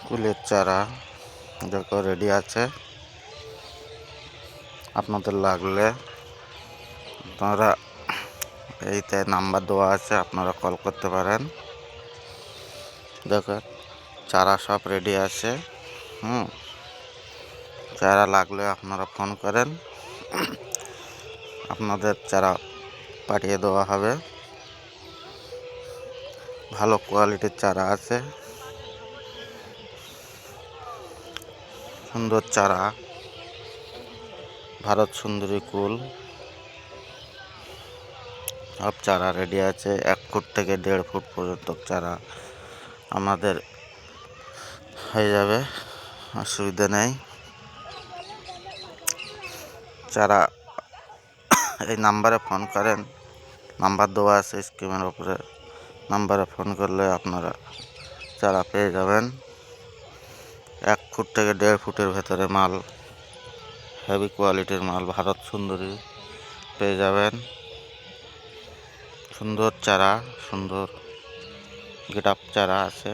কুলের চারা দেখো রেডি আছে। আপনাদের লাগলে আপনারা এইতে নাম্বার দেওয়া আছে, আপনারা কল করতে পারেন। দেখো চারা সব রেডি আছে। চারা লাগলে আপনারা ফোন করেন, আপনাদের চারা পাঠিয়ে দেওয়া হবে। ভালো কোয়ালিটির চারা আছে, সুন্দর চারা, ভারত সুন্দরী কুল সব চারা রেডি আছে। 1 ফুট থেকে 1.5 ফুট পর্যন্ত চারা আমাদের হয়ে যাবে, অসুবিধা নেই। চারা এই নাম্বারে ফোন করেন, নাম্বার দেওয়া আছে স্ক্রিনের উপরে। নাম্বারে ফোন করলে আপনারা চারা পেয়ে যাবেন। 1 ফুট থেকে 1.5 ফুটের ভেতরে মাল, হেভি কোয়ালিটির মাল, ভারত সুন্দরী পেয়ে যাবেন। সুন্দর চারা, সুন্দর গেট আপ চারা আছে।